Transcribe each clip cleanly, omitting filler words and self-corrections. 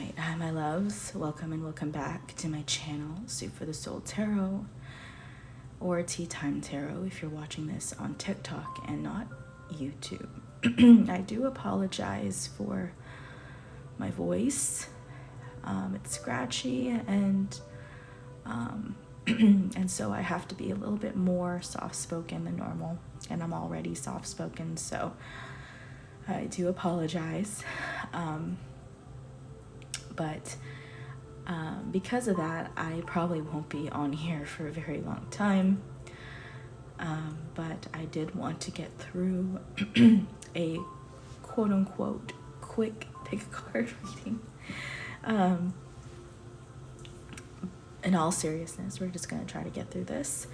right, hi my loves, welcome and welcome back to my channel, Soup for the Soul Tarot, or Tea Time Tarot if you're watching this on TikTok and not YouTube. I do apologize for my voice. It's scratchy and and so I have to be a little bit more soft-spoken than normal, and I'm already soft-spoken, so I do apologize. But because of that, I probably won't be on here for a very long time. But I did want to get through a quote-unquote quick pick a card reading. In all seriousness, we're just going to try to get through this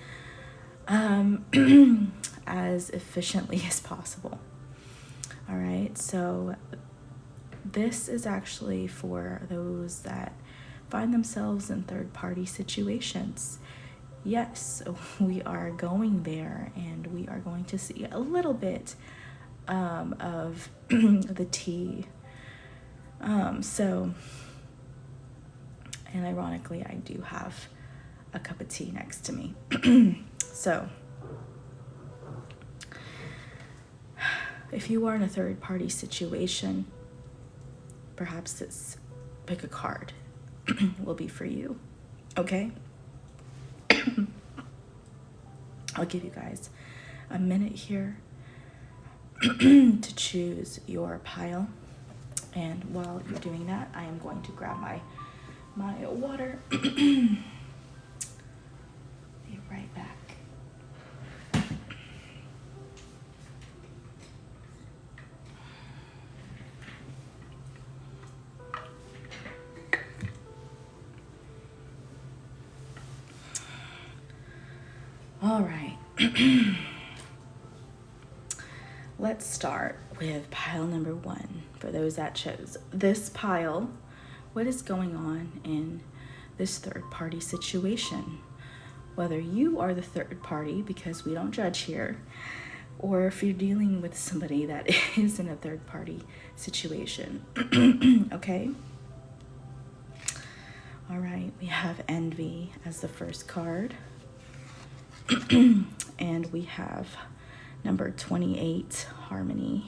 as efficiently as possible. All right, so this is actually for those that find themselves in third-party situations. Yes, we are going there, and we are going to see a little bit of the tea. And ironically, I do have a cup of tea next to me. So, if you are in a third-party situation, perhaps this pick a card will be for you, okay? I'll give you guys a minute here to choose your pile. And while you're doing that, I am going to grab my water. Be right back. All right. Let's start with pile number 1. For those that chose this pile, what is going on in this third-party situation? Whether you are the third party, because we don't judge here, or if you're dealing with somebody that is in a third-party situation. Okay? All right, we have envy as the first card. And we have number 28, harmony.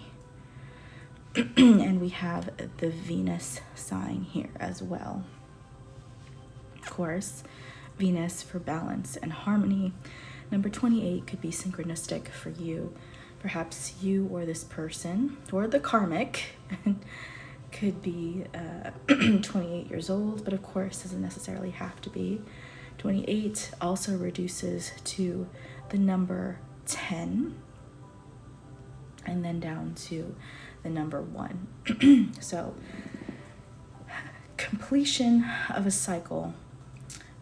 And we have the Venus sign here as well. Of course, Venus for balance and harmony. Number 28 could be synchronistic for you. Perhaps you or this person, or the karmic, could be 28 years old, but of course doesn't necessarily have to be. 28 also reduces to the number 10, and then down to the number 1. So, completion of a cycle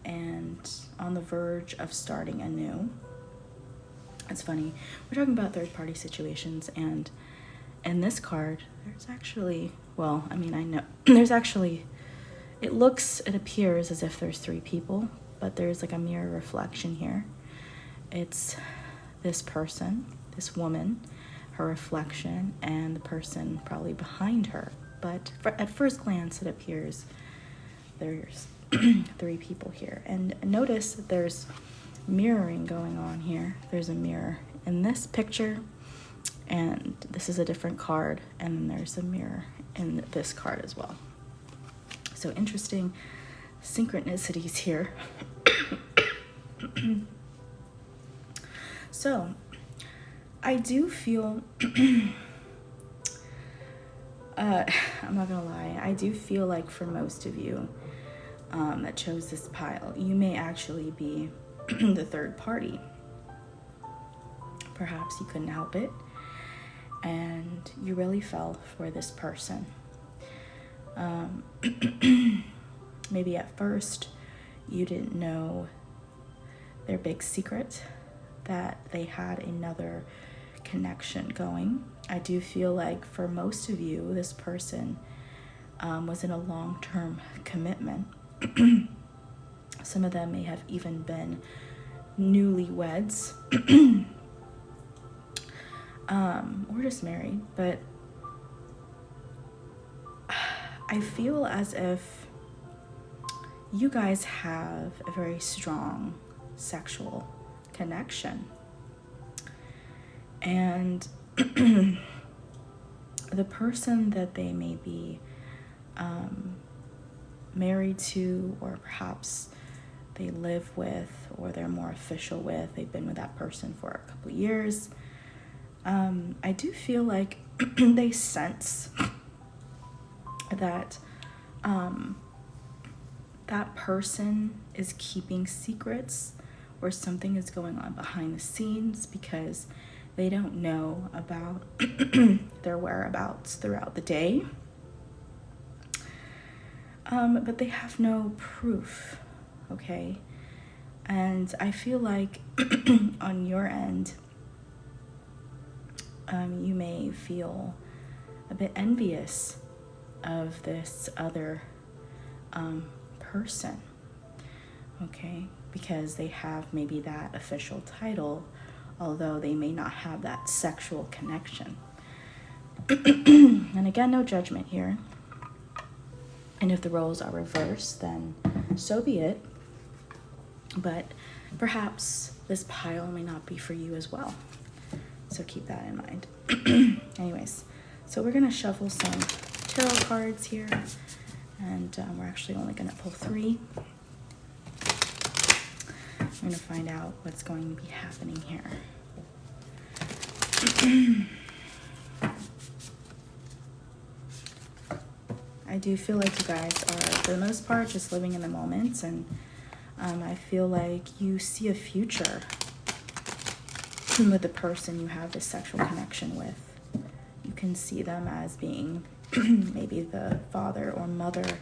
and on the verge of starting anew. It's funny, we're talking about third-party situations, and in this card, there's actually, well, I mean, I know, there's actually, it appears as if there's 3 people, but there's like a mirror reflection here. It's this person, this woman, her reflection, and the person probably behind her. But at first glance, it appears there's 3 people here. And notice that there's mirroring going on here. There's a mirror in this picture, and this is a different card, and then there's a mirror in this card as well. So interesting synchronicities here. So, I do feel, I'm not gonna lie, I do feel like for most of you that chose this pile, you may actually be the third party. Perhaps you couldn't help it, and you really fell for this person. Maybe at first you didn't know their big secret, that they had another connection going. I do feel like for most of you, this person was in a long-term commitment. Some of them may have even been newlyweds or just married, but I feel as if you guys have a very strong sexual connection. And the person that they may be married to, or perhaps they live with, or they're more official with, they've been with that person for a couple of years, I do feel like they sense that that person is keeping secrets, or something is going on behind the scenes, because they don't know about their whereabouts throughout the day. But they have no proof, okay? And I feel like on your end, you may feel a bit envious of this other person, okay? Because they have maybe that official title, although they may not have that sexual connection. And again, no judgment here. And if the roles are reversed, then so be it. But perhaps this pile may not be for you as well. So keep that in mind. Anyways, so we're going to shuffle some tarot cards here. And we're actually only going to pull 3. I'm going to find out what's going to be happening here. I do feel like you guys are, for the most part, just living in the moment, and I feel like you see a future with the person you have this sexual connection with. You can see them as being maybe the father or mother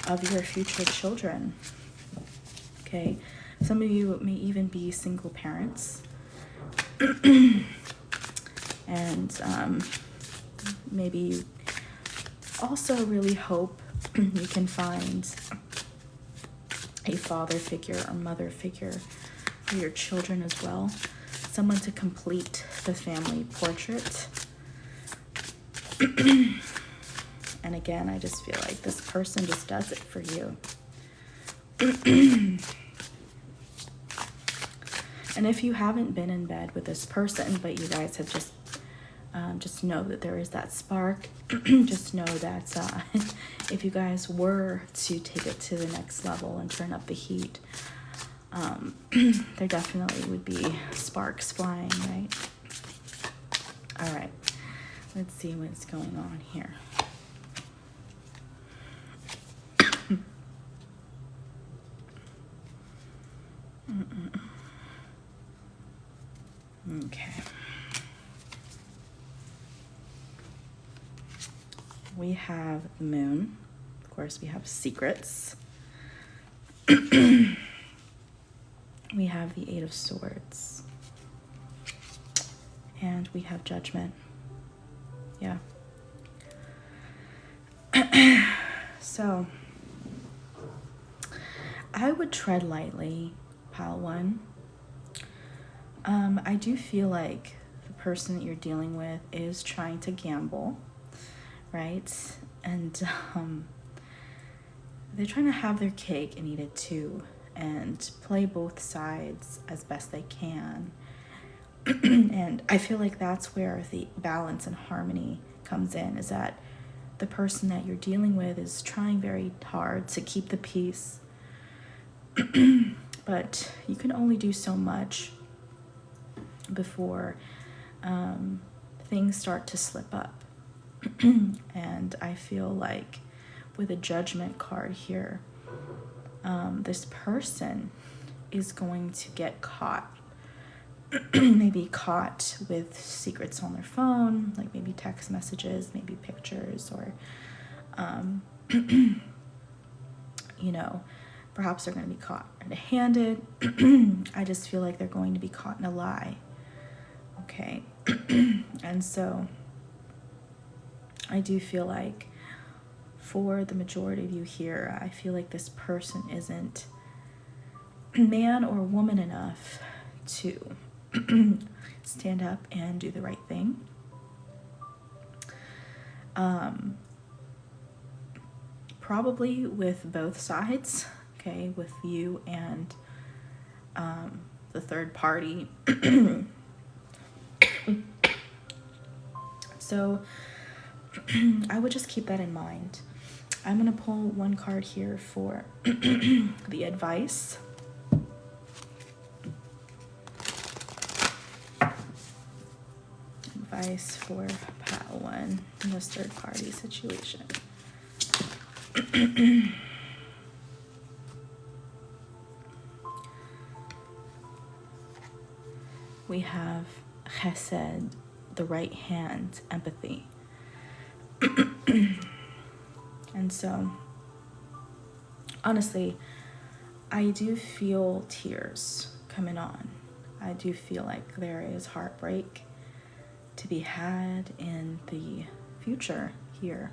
of your future children. Okay, some of you may even be single parents, and maybe you also really hope you can find a father figure or mother figure for your children as well. Someone to complete the family portrait. And again, I just feel like this person just does it for you. And if you haven't been in bed with this person, but you guys have just know that there is that spark. Just know that if you guys were to take it to the next level and turn up the heat, there definitely would be sparks flying, right? All right, let's see what's going on here. Okay. We have the moon. Of course, we have secrets. We have the 8 of Swords. And we have judgment. Yeah. So, I would tread lightly, pile 1. I do feel like the person that you're dealing with is trying to gamble, right? And they're trying to have their cake and eat it too, and play both sides as best they can. And I feel like that's where the balance and harmony comes in, is that the person that you're dealing with is trying very hard to keep the peace, but you can only do so much before things start to slip up. And I feel like with a judgment card here, this person is going to get caught. Maybe caught with secrets on their phone, like maybe text messages, maybe pictures, or you know, perhaps they're going to be caught red-handed. I just feel like they're going to be caught in a lie. Okay. And so I do feel like for the majority of you here, I feel like this person isn't man or woman enough to stand up and do the right thing. probably with both sides, okay, with you and the third party. So I would just keep that in mind. I'm going to pull one card here for the advice. Advice for pile one in this third party situation. We have chesed, the right hand, empathy. And so, honestly, I do feel tears coming on. I do feel like there is heartbreak to be had in the future here.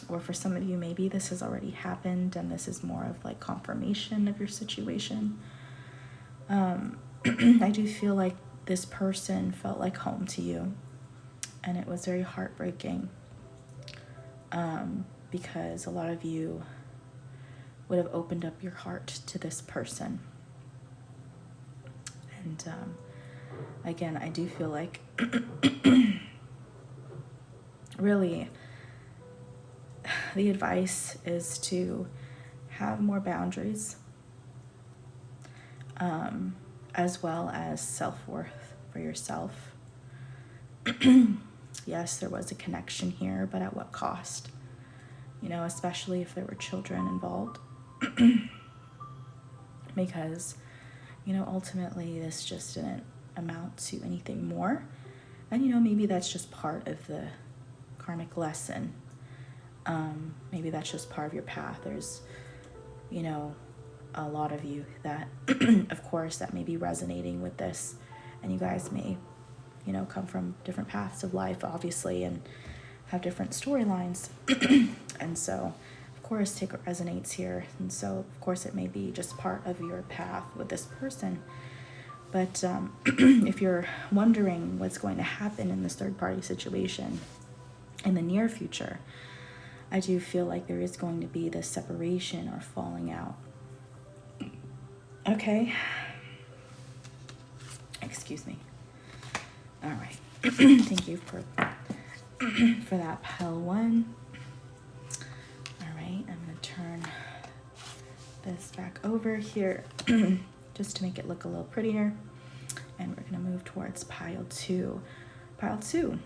Or for some of you, maybe this has already happened and this is more of like confirmation of your situation. I do feel like this person felt like home to you, and it was very heartbreaking because a lot of you would have opened up your heart to this person. And again, I do feel like really the advice is to have more boundaries, as well as self-worth for yourself. Yes, there was a connection here, but at what cost? You know, especially if there were children involved. Because, you know, ultimately this just didn't amount to anything more. And, you know, maybe that's just part of the karmic lesson. Maybe that's just part of your path. There's, you know, a lot of you that, of course, that may be resonating with this. And you guys may, you know, come from different paths of life, obviously, and have different storylines. And so, of course, take what resonates here. And so, of course, it may be just part of your path with this person. But if you're wondering what's going to happen in this third-party situation in the near future, I do feel like there is going to be this separation or falling out. Okay. Excuse me. All right. Thank you for that, pile one. All right, I'm going to turn this back over here just to make it look a little prettier. And we're going to move towards pile two. Pile two.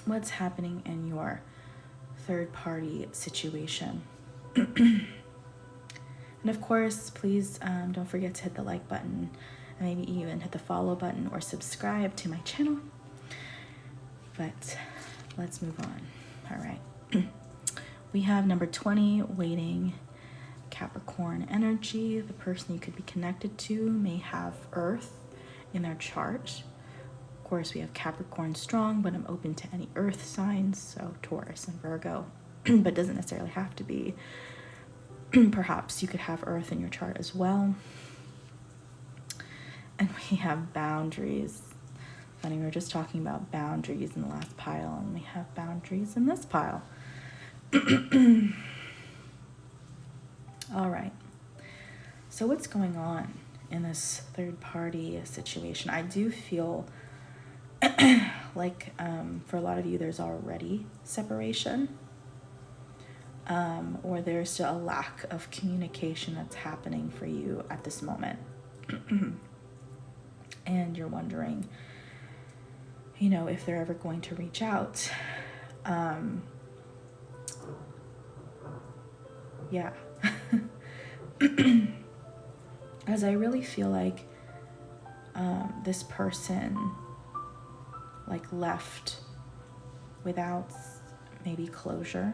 What's happening in your third party situation? And of course, please don't forget to hit the like button and maybe even hit the follow button or subscribe to my channel. But let's move on. All right. We have number 20, waiting, Capricorn energy. The person you could be connected to may have Earth in their chart. Of course, we have Capricorn strong, but I'm open to any Earth signs, so Taurus and Virgo, but doesn't necessarily have to be. Perhaps you could have Earth in your chart as well. And we have boundaries. Funny, we were just talking about boundaries in the last pile, and we have boundaries in this pile. All right. So what's going on in this third party situation? I do feel like for a lot of you, there's already separation. Or there's still a lack of communication that's happening for you at this moment. And you're wondering, you know, if they're ever going to reach out. Yeah. As I really feel like this person like left without maybe closure.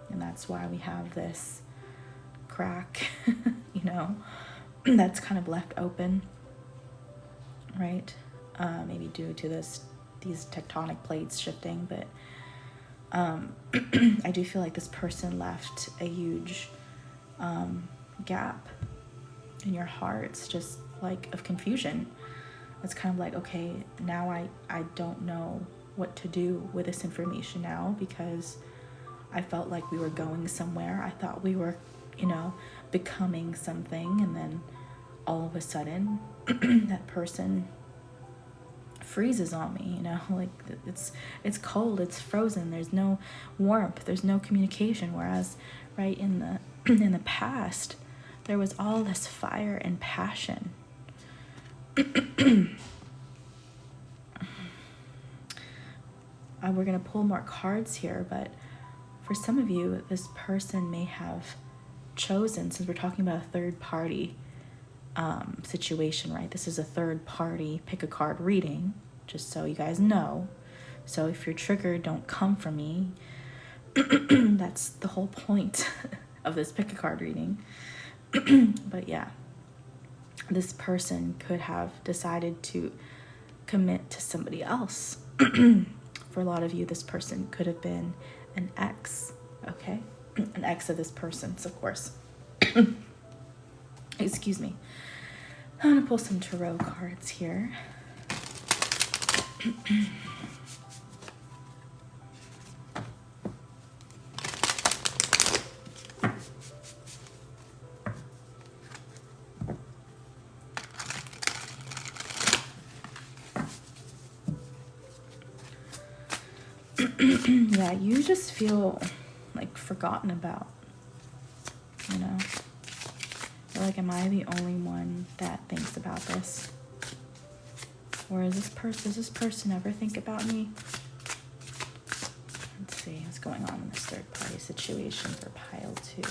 And that's why we have this crack, you know, that's kind of left open, right? Maybe due to these tectonic plates shifting, but I do feel like this person left a huge gap in your heart. It's just like of confusion. It's kind of like, okay, now I don't know what to do with this information now, because I felt like we were going somewhere. I thought we were, you know, becoming something, and then all of a sudden that person freezes on me, you know, like it's cold, it's frozen, there's no warmth, there's no communication. Whereas right in the in the past there was all this fire and passion. We're gonna pull more cards here, but for some of you, this person may have chosen, since we're talking about a third party situation, right? This is a third party pick a card reading, just so you guys know. So if you're triggered, don't come for me. That's the whole point of this pick a card reading. But yeah, this person could have decided to commit to somebody else. For a lot of you, this person could have been an ex, okay? An ex of this person's, of course. Excuse me. I'm gonna pull some tarot cards here. Yeah, you just feel like forgotten about, you know? You're like, am I the only one that thinks about this? Or does this person ever think about me? Let's see what's going on in this third party situation for pile 2.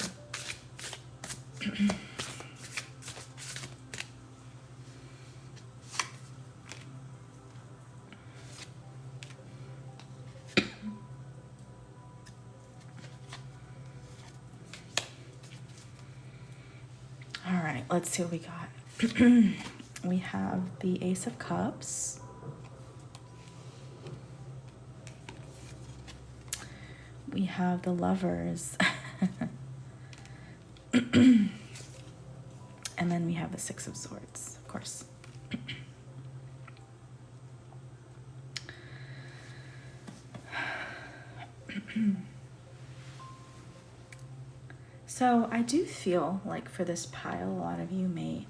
All right, let's see what we got. We have the Ace of Cups. We have the Lovers. And then we have the Six of Swords, of course. So I do feel like for this pile, a lot of you may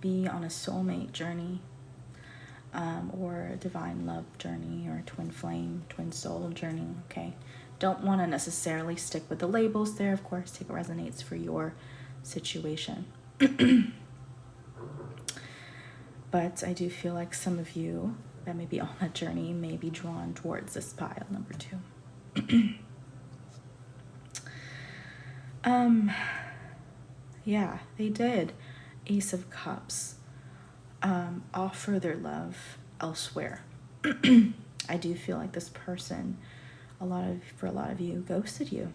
be on a soulmate journey, or a divine love journey, or a twin flame, twin soul journey, okay? Don't want to necessarily stick with the labels there, of course. Take what resonates for your situation. But I do feel like some of you that may be on that journey may be drawn towards this pile, number 2. Yeah, they did. Ace of Cups. Offer their love elsewhere. I do feel like this person, for a lot of you, ghosted you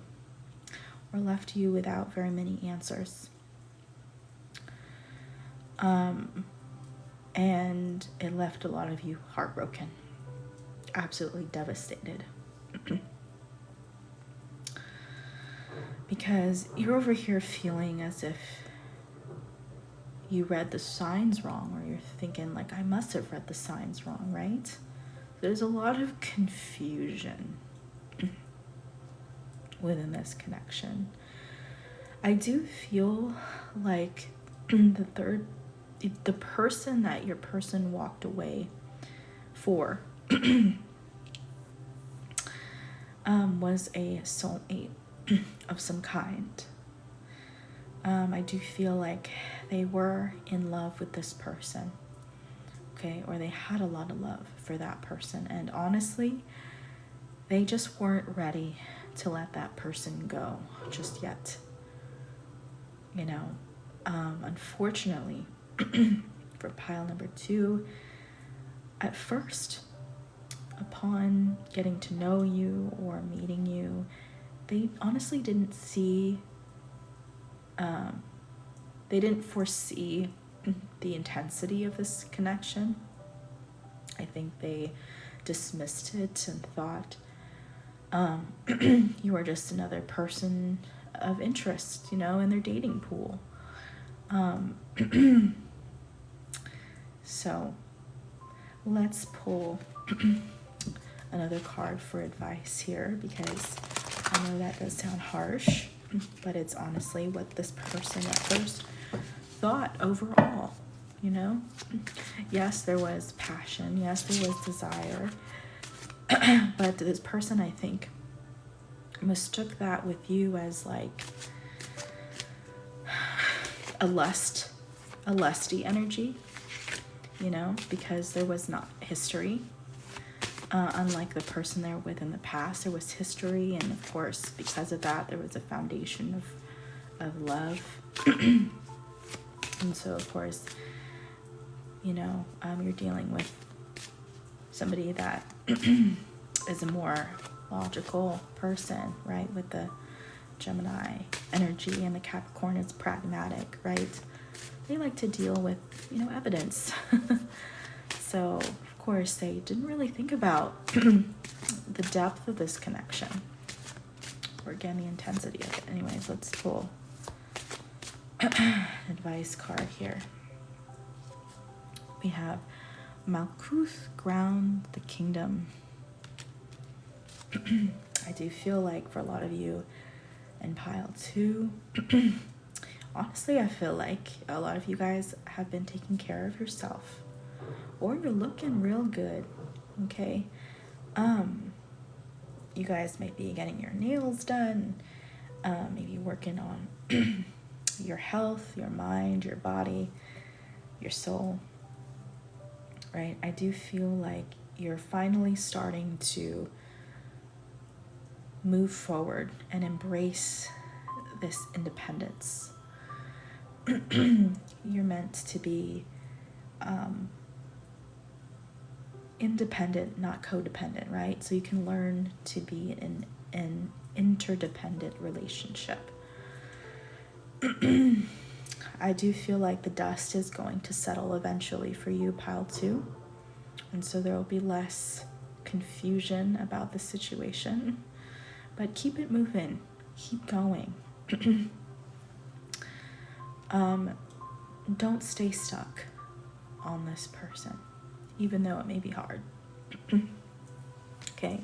or left you without very many answers. And it left a lot of you heartbroken, absolutely devastated. Because you're over here feeling as if you read the signs wrong, or you're thinking like, I must have read the signs wrong, right? There's a lot of confusion within this connection. I do feel like the person that your person walked away for was a soulmate of some kind. I do feel like they were in love with this person, okay, or they had a lot of love for that person, and honestly, they just weren't ready to let that person go just yet, you know. Unfortunately, for pile number 2, at first, upon getting to know you or meeting you, they honestly didn't see, they didn't foresee the intensity of this connection. I think they dismissed it and thought you were just another person of interest, you know, in their dating pool. So let's pull another card for advice here, because I know that does sound harsh, but it's honestly what this person at first thought overall, you know? Yes, there was passion. Yes, there was desire. But this person, I think, mistook that with you as like a lusty energy, you know, because there was not history. Unlike the person they were with in the past, there was history, and of course, because of that, there was a foundation of love. And so, of course, you know, you're dealing with somebody that is a more logical person, right? With the Gemini energy, and the Capricorn is pragmatic, right? They like to deal with, you know, evidence. So, of course, they didn't really think about the depth of this connection, or again, the intensity of it. Anyways, let's pull advice card here. We have Malkuth, ground the kingdom. I do feel like for a lot of you in pile 2, honestly, I feel like a lot of you guys have been taking care of yourself, or you're looking real good, okay? You guys may be getting your nails done, maybe working on your health, your mind, your body, your soul, right? I do feel like you're finally starting to move forward and embrace this independence. You're meant to be independent, not codependent, right? So you can learn to be in an interdependent relationship. I do feel like the dust is going to settle eventually for you, pile 2. And so there will be less confusion about the situation. But keep it moving. Keep going. Don't stay stuck on this person, even though it may be hard. Okay.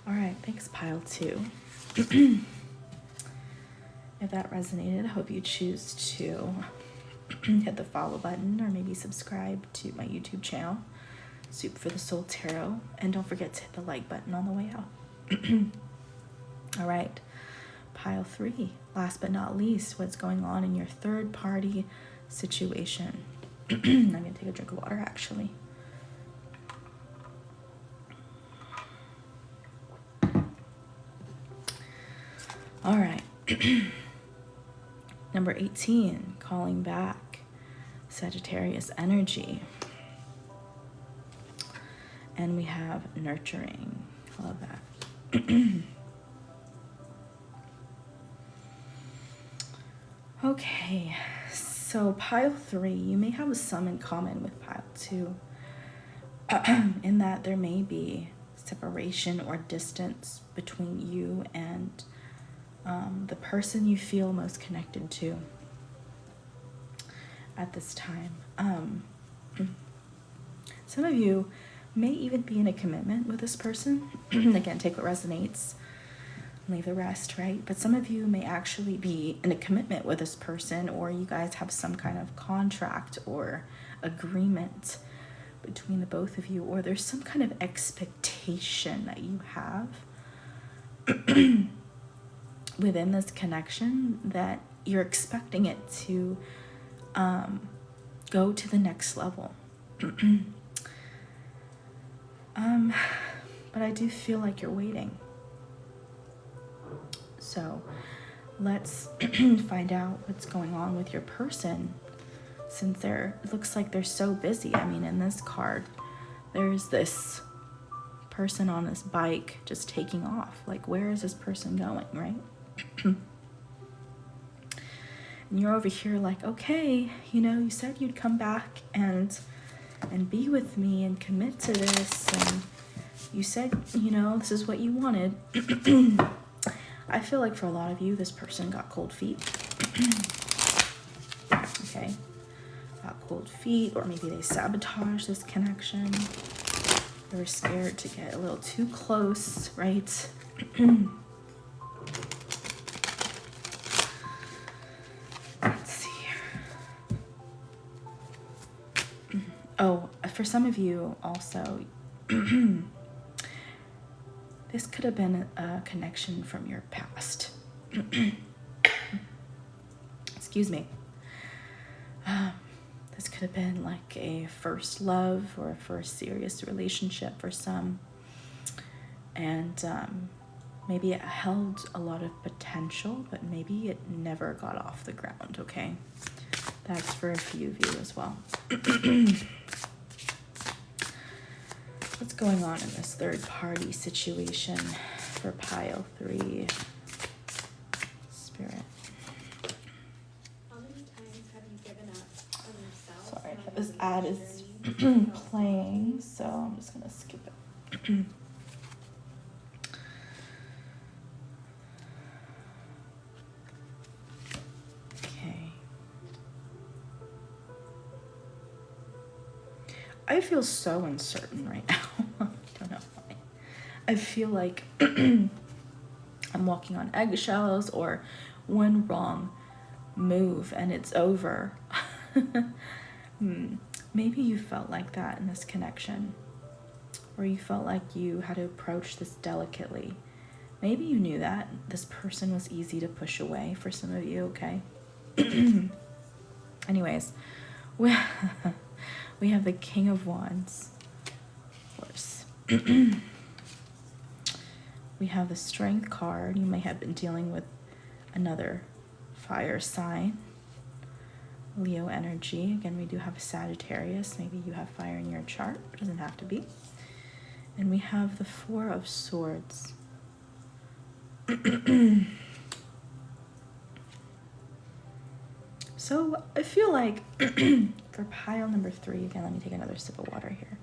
All right. Thanks, pile 2. If that resonated, I hope you choose to hit the follow button, or maybe subscribe to my YouTube channel, Soup for the Soul Tarot. And don't forget to hit the like button on the way out. All right. Pile 3. Last but not least, what's going on in your third party situation? I'm going to take a drink of water, actually. All right. Number 18, calling back Sagittarius energy. And we have nurturing. I love that. Okay, so pile 3, you may have some in common with pile 2, in that there may be separation or distance between you and the person you feel most connected to at this time. Some of you may even be in a commitment with this person. Again, take what resonates, leave the rest, right? But some of you may actually be in a commitment with this person, or you guys have some kind of contract or agreement between the both of you, or there's some kind of expectation that you have within this connection, that you're expecting it to go to the next level. But I do feel like you're waiting. So let's find out what's going on with your person, since it looks like they're so busy. I mean, in this card, there's this person on this bike just taking off. Like, where is this person going, right? And you're over here like, okay, you know, you said you'd come back and be with me and commit to this, and you said, you know, this is what you wanted. I feel like for a lot of you, this person got cold feet. Okay, got cold feet, or maybe they sabotage this connection. They were scared to get a little too close, right? Let's see here. Oh, for some of you also, this could have been a connection from your past. Excuse me. This could have been like a first love or a first serious relationship for some. And maybe it held a lot of potential, but maybe it never got off the ground, okay? That's for a few of you as well. What's going on in this third party situation for pile 3? Spirit. How many times have you given up on yourself? Sorry, this ad is playing, so I'm just gonna skip it. Okay. I feel so uncertain right now. I don't know why. I feel like I'm walking on eggshells, or one wrong move and it's over. Maybe you felt like that in this connection, or you felt like you had to approach this delicately. Maybe you knew that this person was easy to push away for some of you, okay? Anyways, we have the King of Wands, of course. We have the Strength card. You may have been dealing with another fire sign. Leo energy. Again, we do have a Sagittarius. Maybe you have fire in your chart. It doesn't have to be. And we have the Four of Swords. So I feel like for pile number 3, again, let me take another sip of water here.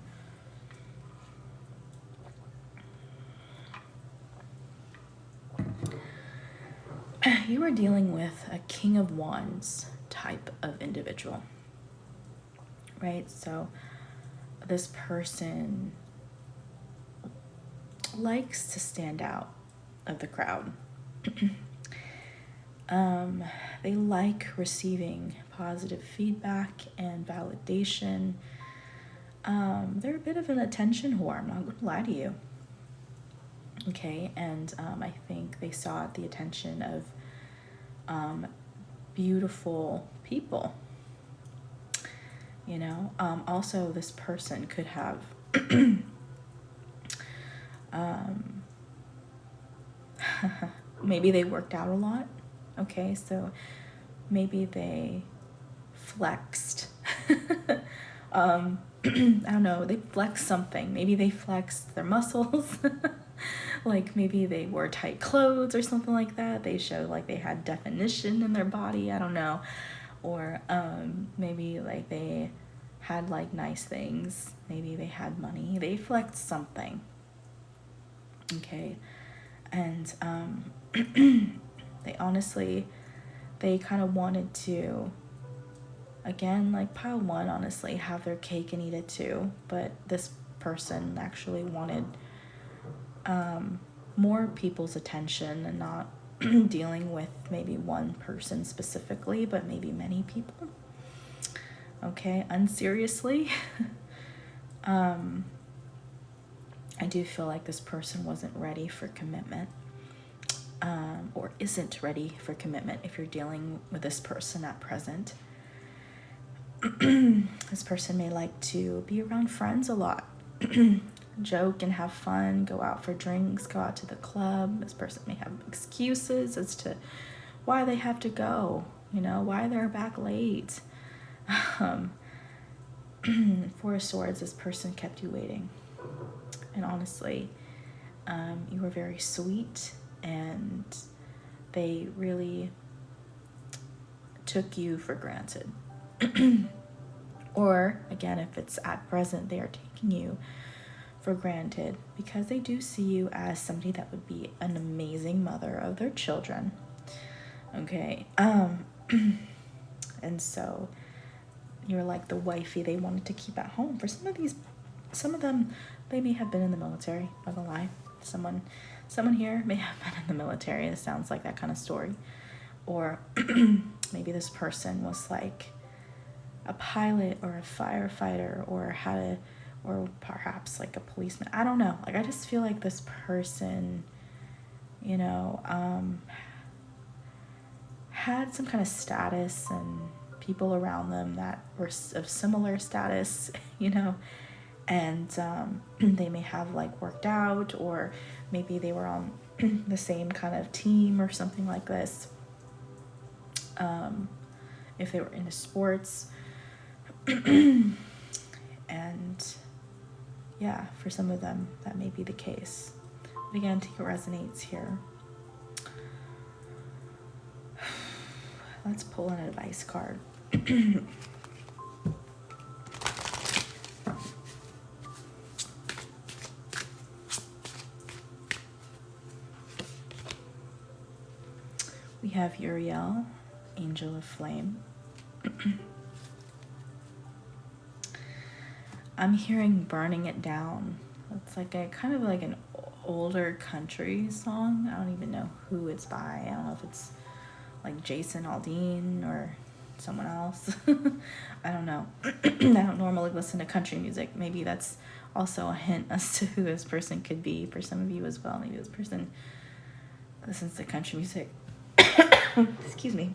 You are dealing with a King of Wands type of individual, right? So this person likes to stand out of the crowd. They like receiving positive feedback and validation. They're a bit of an attention whore, I'm not going to lie to you. Okay, and I think they sought the attention of beautiful people. You know, also this person could have maybe they worked out a lot. Okay, so maybe they flexed. I don't know, they flexed something. Maybe they flexed their muscles. Like maybe they wore tight clothes or something like that. They showed like they had definition in their body. I don't know. Or maybe like they had like nice things. Maybe they had money. They flexed something. Okay. And they honestly, they kind of wanted to, again, like pile 1, honestly, have their cake and eat it too. But this person actually wanted more people's attention and not dealing with maybe one person specifically, but maybe many people. Okay, unseriously. I do feel like this person wasn't ready for commitment, or isn't ready for commitment if you're dealing with this person at present. This person may like to be around friends a lot. Joke and have fun, go out for drinks, go out to the club. This person may have excuses as to why they have to go, you know, why they're back late. Four of Swords, this person kept you waiting. And honestly, you were very sweet, and they really took you for granted. Or, again, if it's at present, they are taking you for granted because they do see you as somebody that would be an amazing mother of their children. Okay. And so you're like the wifey they wanted to keep at home. For some of them, They may have been in the military, not gonna lie. Someone here may have been in the military. This sounds like that kind of story. Or maybe this person was like a pilot or a firefighter or or perhaps like a policeman. I don't know. Like, I just feel like this person, you know, had some kind of status and people around them that were of similar status, you know, and they may have like worked out, or maybe they were on the same kind of team or something like this. If they were into sports. And yeah, for some of them that may be the case. But again, take what resonates here. Let's pull an advice card. We have Uriel, Angel of Flame. I'm hearing burning it down. It's like a kind of like an older country song. I don't even know who it's by. I don't know if it's like Jason Aldean or someone else. I don't know. I don't normally listen to country music. Maybe that's also a hint as to who this person could be for some of you as well. Maybe this person listens to country music. Excuse me.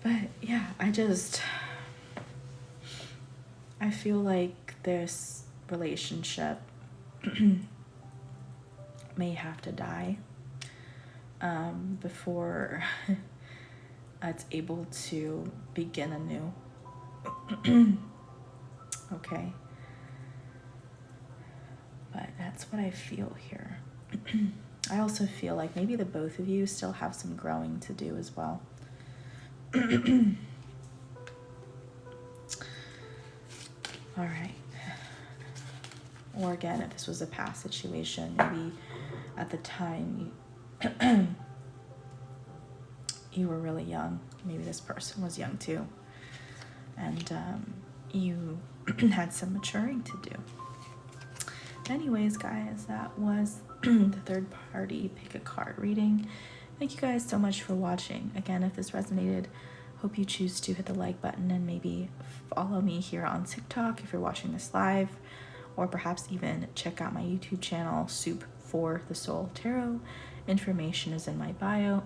But yeah, I feel like this relationship may have to die before it's able to begin anew. Okay. But that's what I feel here. I also feel like maybe the both of you still have some growing to do as well. All right. Or again, if this was a past situation, maybe at the time you were really young. Maybe this person was young too. And you had some maturing to do. Anyways, guys, that was the third party pick a card reading. Thank you guys so much for watching. Again, if this resonated, hope you choose to hit the like button and maybe follow me here on TikTok if you're watching this live, or perhaps even check out my YouTube channel, Soup for the Soul Tarot. Information is in my bio.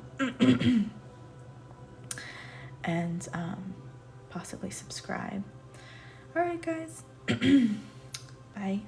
And possibly subscribe. All right, guys. Bye.